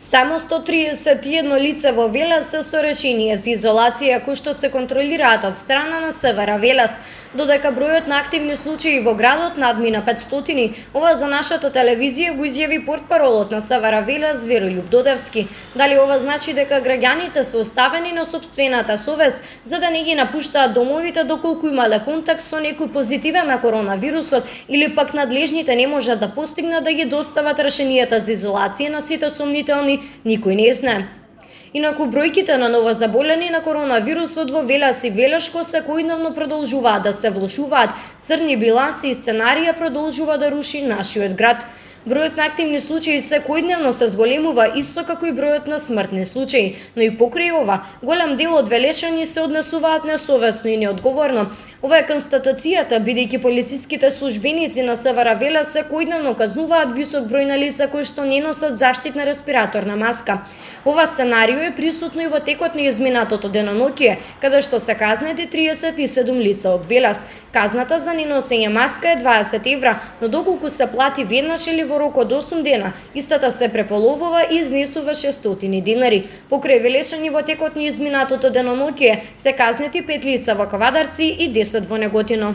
Само 131 лица во Велес се со решение за изолација кои што се контролираат од страна на СВР Велес, додека бројот на активни случаи во градот надмина 500. Ова за нашата телевизија го изјави портпаролот на СВР Велес Верољуб Додевски. Дали ова значи дека граѓаните се оставени на сопствената совест за да не ги напуштаат домовите доколку имале контакт со некој позитивен на коронавирусот, или пак надлежните не можат да постигнат да ги достават решенијата за изолација на сите сомнителни, никој не знае. Инаку бројките на новозаболени на коронавирусот во Велес и Велешко секојдневно продолжуваат да се влошуваат, црни биланси и сценарија продолжува да руши нашиот град. Бројот на активни случаи секојдневно се зголемува исто како и бројот на смртни случаи, но и покрај ова, голем дел од велешани се однесуваат несовесно и неодговорно. Ова е констатацијата, бидејќи полициските службеници на СВР Велес секојдневно казнуваат висок број на лица кои што не носат заштитна респираторна маска. Ова сценарио е присутно и во текот на изминатото деноноќие, каде што се казнети 37 лица од Велес. Казната за неносење маска е 20 евра, но доколку се плати веднаш или во рок од 8 дена, истата се преполовува и изнесува 600 динари. Покрај велешани во текот на изминатото деноноќие се казнети 5 лица во Кавадарци и 10 во Неготино.